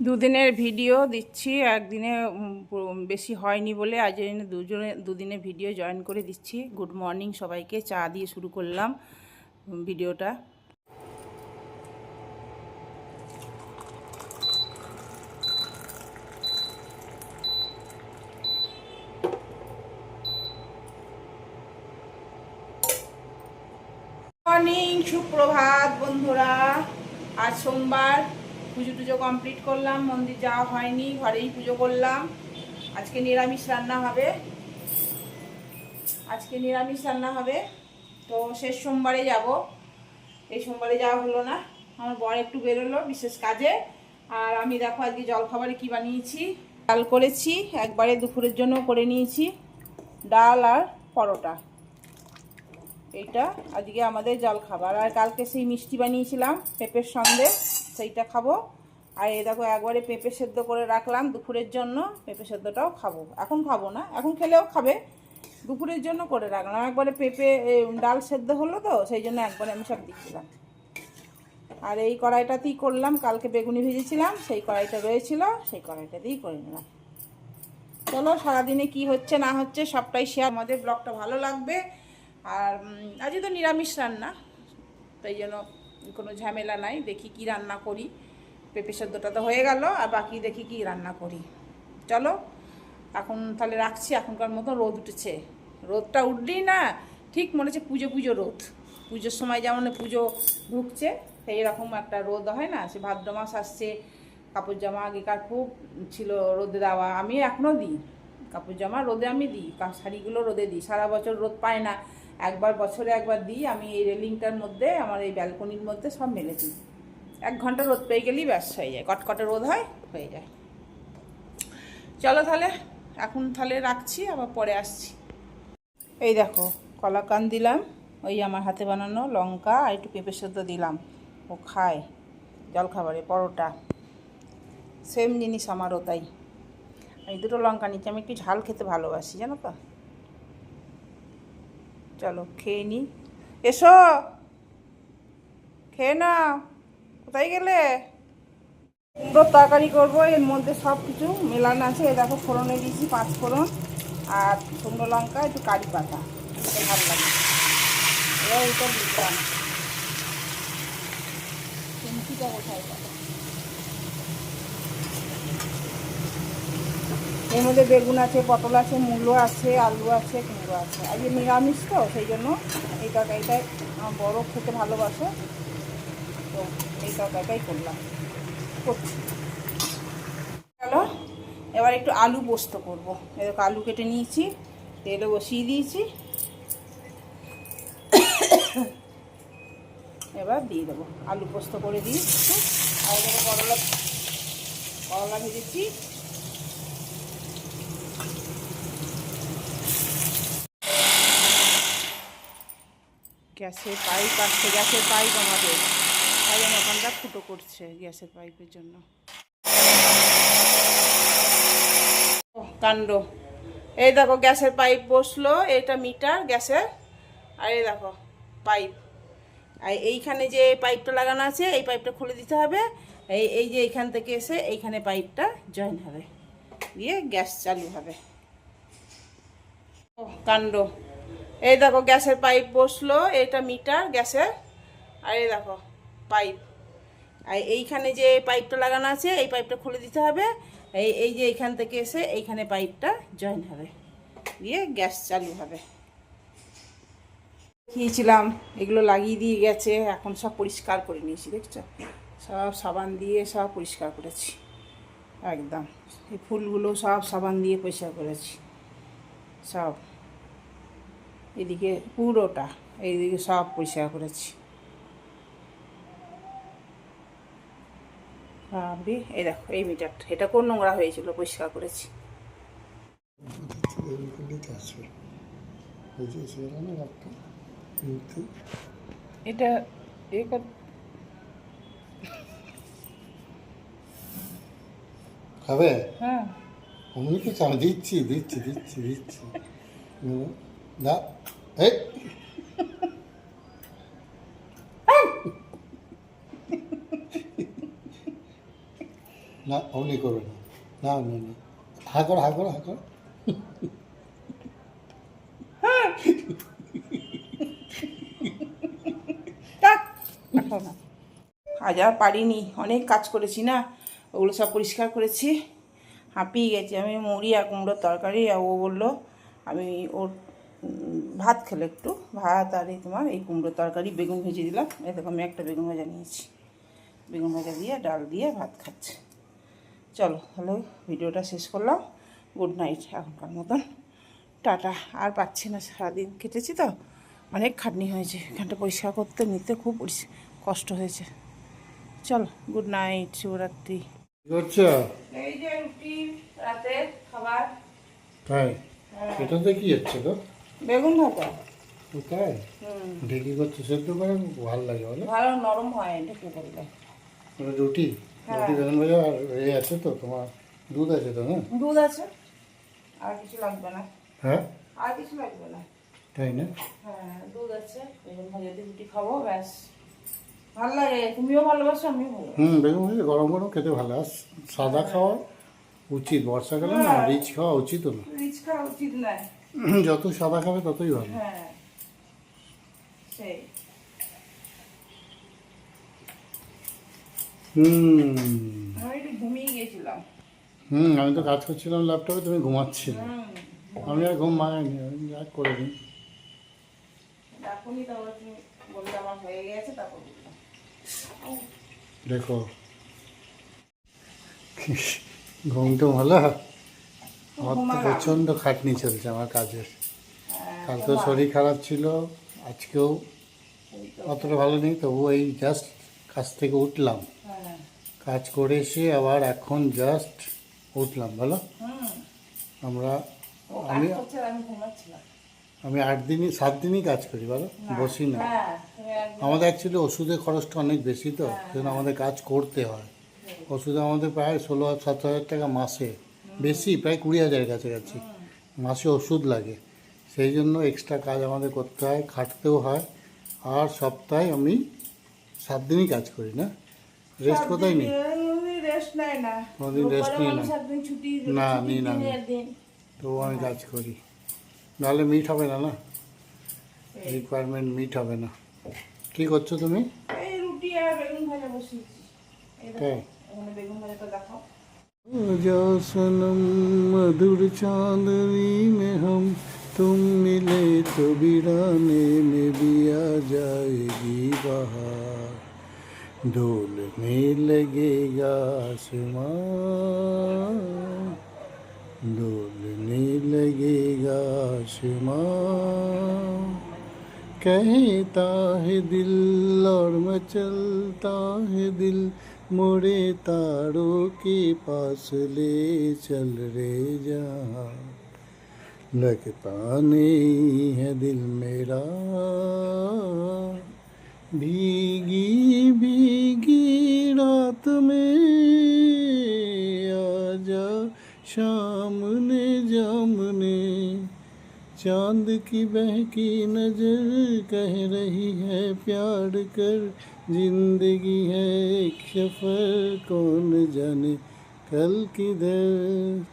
দুদিনের ভিডিও দিচ্ছি, একদিনে বেশি হয়নি বলে আজ দুদিনের ভিডিও জয়েন করে দিচ্ছি। গুড মর্নিং সবাইকে, চা দিয়ে শুরু করলাম ভিডিওটা। মর্নিং, সুপ্রভাত বন্ধুরা। আজ সোমবার, পুজো টুজো কমপ্লিট করলাম, মন্দির যাওয়া হয়নি, ঘরেই পুজো করলাম। আজকে নিরামিষ রান্না হবে। তো শেষ সোমবারে যাব, এই সোমবারে যাওয়া হলো না। আমার বর একটু বেরোলো বিশেষ কাজে। আর আমি দেখো আজকে জলখাবারে কি বানিয়েছি। ডাল করেছি, একবারে দুপুরের জন্য করে নিয়েছি, ডাল আর পরোটা। এইটা আজকে আমাদের জলখাবার। আর কালকে সেই মিষ্টি বানিয়েছিলাম পেঁপের সন্দেশ, সেইটা খাবো। আর এই দেখো একবারে পেঁপে সেদ্ধ করে রাখলাম দুপুরের জন্য, পেঁপে সেদ্ধটাও খাবো। এখন খাবো না, এখন খেলেও খাবে, দুপুরের জন্য করে রাখলাম। একবারে পেঁপে ডাল সেদ্ধ হলো তো, সেই জন্য একবারে আমি সব দিচ্ছিলাম। আর এই কড়াইটাতেই করলাম, কালকে বেগুনি ভেজেছিলাম, সেই কড়াইটা রয়েছিল, সেই কড়াইটাতেই করে নিলাম। চলো, সারাদিনে কি হচ্ছে না হচ্ছে সবটাই শেয়ার। আমাদের ব্লগটা ভালো লাগবে। আর আজকে তো নিরামিষ রান্না, তাই জন্য কোনো ঝামেলা নাই। দেখি কি রান্না করি। পেঁপে সেদ্ধটা তো হয়ে গেল, আর বাকি দেখি কি রান্না করি। চলো এখন তাহলে রাখছি। এখনকার মতো রোদ উঠেছে, রোদটা উঠলেই না ঠিক মনে হচ্ছে পুজো পুজো রোদ। পুজোর সময় যেমন পুজো ঢুকছে সেই রকম একটা রোদ হয় না। সে ভাদ্র মাস আসছে, কাপড় জামা আগেকার খুব ছিল রোদে দেওয়া। আমি এখনও দিই কাপড় জামা রোদে, আমি দিই শাড়িগুলো রোদে দিই। সারা বছর রোদ পায় না, একবার বছরে একবার দিই। আমি এই রেলিংটার মধ্যে, আমার এই ব্যালকনির মধ্যে সব মেলে দিই। 1 ঘন্টা রোদ পেয়ে গেলেই ব্যাস হয়ে যায়, কটকটে রোদ হয়ে যায়। চলো তাহলে এখন তাহলে রাখছি, আবার পরে আসছি। এই দেখো কলাকান দিলাম, ওই আমার হাতে বানানো লঙ্কা আর একটু পেঁপে সেদ্ধ দিলাম। ও খায় জলখাবারে, পরোটা সেম জিনিস আমারও তাই। আমি 2টো লঙ্কা নিচ্ছি, আমি একটু ঝাল খেতে ভালোবাসি জানো তো। চলো খেয়ে নিই। এসো খেয়ে নাও। কোথায় গেলে? কুমড়োর তরকারি করবো, এর মধ্যে সব কিছু মেলানো আছে। এ দেখো ফোড়নে দিয়েছি 5 ফোড়ন আর শুকনো লঙ্কা, একটু কারি পাতা, এটা ভালো লাগে। এবার এইটা দিলাম। চিমচিটা কোথায় পাতা? এর মধ্যে বেগুন আছে, পটল আছে, মূলো আছে, আলু আছে, কুমড়ো আছে। আজকে নিরামিষ তো, সেই জন্য এই তরকারিটাই আমার বড় খেতে ভালোবাসে, তো এই তরকারিটাই করছি। চলো এবার একটু আলু পোস্ত করবো। এরকম আলু কেটে নিয়েছি, তেলে বসিয়ে দিয়েছি, এবার দিয়ে দেবো। আলু পোস্ত করে দিই। আর এখানে করলা ভেজেছি। গ্যাসের পাইপ আসছে, গ্যাসের পাইপ আমাদের, তাই জন্য ওখানটা ফুটো করছে গ্যাসের পাইপের জন্য। কাণ্ড। এই দেখো গ্যাসের পাইপ বসলো, এটা মিটার গ্যাসের, আর এই দেখো পাইপ। আর এইখানে যে পাইপটা লাগানো আছে, এই পাইপটা খুলে দিতে হবে। এই যে এইখান থেকে এসে এইখানে পাইপটা জয়েন হবে, দিয়ে গ্যাস চালু হবে। কাণ্ড। এই দেখো গ্যাসের পাইপ বসলো, এটা মিটার গ্যাসের, আর এই দেখো পাইপ। আর এইখানে যে পাইপটা লাগানো আছে, এই পাইপটা খুলে দিতে হবে। এই যে এইখান থেকে এসে এইখানে পাইপটা জয়েন হবে, দিয়ে গ্যাস চালু হবে। খেয়েছিলাম, এগুলো লাগিয়ে দিয়ে গেছে, এখন সব পরিষ্কার করে নিয়েছি, দেখছো? সব সাবান দিয়ে সব পরিষ্কার করেছি একদম। এই ফুলগুলো সব সাবান দিয়ে পরিষ্কার করেছি সব। এদিকে পুরোটা, এইদিকে সব পরিষ্কার করেছি। এই দেখো এই মিটারটা, এটা কোন নোংরা হয়েছিল, পরিষ্কার করেছি। এটা খাবে? হ্যাঁ অমনি তো চাল দিচ্ছি না। এই না অমনি করবে না, না না না, হা করো হা করো হা করো। থাক, রাখো না। আজ আর পারিনি, অনেক কাজ করেছি না, ওগুলো সব পরিষ্কার করেছি, হাঁপিয়ে গেছি আমি। মুড়ি আর কুমড়োর তরকারি, আর ও বললো আমি ওর ভাত খেলে একটু ভাত আর এই তোমার এই কুমড়োর তরকারি বেগুন ভেজে দিলাম। এই দেখো আমি একটা বেগুন ভাজা নিয়েছি, বেগুন ভাজা দিয়ে ডাল দিয়ে ভাত খাচ্ছে। চলো তাহলে ভিডিওটা শেষ করলাম, গুড নাইট এখনকার মতন, টাটা। আর পাচ্ছি না, সারাদিন কেটেছি তো, অনেক খাটনি হয়েছে, এখানটা পরিষ্কার করতে নিতে খুব কষ্ট হয়েছে। চলো গুড নাইট, শুভরাত্রি। কি করছো? এই যে রুটি, রাতের খাবার। তাই এটাতে কি হচ্ছে তো? বেগুন ভাজা। ও তাই ঢেকি করছো, সেদ্ধ করে ভালো লাগে বলো? ভালো নরম হয় ঢেকে করলে। ওটা রুটি, হ্যাঁ। রুটি বেগুন ভাজা। আর এ আছে তো তোমার, দুধ আছে তো? না দুধ আছে, আর কিছু লাগবে না। হ্যাঁ আর কিছু লাগবে না। তাই না? হ্যাঁ দুধ আছে, বেগুন ভাজা দিয়ে রুটি খাবো ব্যাস। ভালো লাগে, তুমিও ভালোবাসো আমিও ভালো। বেগুন ভাজা গরম গরম খেতে ভালো। আর সাদা খাওয়া উচিত, বর্ষাকালে না হ্যাঁ। রিচ খাওয়া উচিত না। রিচ খাওয়া উচিত নয়। যত সাদা খাবে ততই ভালো। হ্যাঁ সেই। আমি একটু ঘুমিয়ে গেছিলাম। আমি তো কাজ করছিলাম ল্যাপটপে, তুমি ঘুমাচ্ছিলে। আমি আর ঘুম ভাঙাইনি, আমি যা করে দিই। এখনই তারপর তুমি বললে আমার হয়ে গেছে, তারপর বললাম। দেখো ঘুম তো ভালো। আমার তো প্রচণ্ড খাটনি চলছে আমার কাজের। কালকেও শরীর খারাপ ছিল, আজকেও অতটা ভালো নেই, তবুও এই জাস্ট কাজ থেকে উঠলাম। হ্যাঁ। কাজ করে এসে আবার এখন জাস্ট উঠলাম। বলো আমরা, আমি আমি ঘুমাচ্ছিলাম। আমি 7 দিনই কাজ করি বলো, বসি না। হ্যাঁ তুমি একদম। আমাদের অ্যাকচুয়ালি ওষুধের খরচটা অনেক বেশি তো, সেজন্য আমাদের কাজ করতে হয়। ওষুধে আমাদের প্রায় 16-17 হাজার টাকা মাসে, বেশি প্রায় 20,000 কাছাকাছি মাসে ওষুধ লাগে। সেই জন্য এক্সট্রা কাজ আমাদের করতে হয়, খাটতেও হয়। আর সপ্তাহে আমি 7 দিনই কাজ করি না, রেস্ট কোথায় নেই। রেস্ট নেয় না, কোনোদিন রেস্ট নিই না, ছুটি না নিই না আমি। তবু আমি কাজ করি, নাহলে মিট হবে না, না রিকোয়ারমেন্ট মিট হবে না। কী করছো তুমি? এই রুটি আর বেগুন ভাজা বসিয়েছি। এই দেখো, তাই এখানে বেগুন ভাজাটা দেখাও। जा सनम मधुर चांदनी में हम तुम मिले तो वीराने में भी आ जाएगी बहार, डोलने लगेगा आसमां, डोलने लगेगा आसमां, कहता है दिल और मचलता है दिल, मोड़े तारों के पास ले चल रे जहाँ, लगता नहीं है दिल मेरा, भीगी भीगी रात में आजा सामने जामने, चांद की बहकी नजर कह रही है प्यार कर, जिंदगी है एक सफर कौन जाने कल किधर।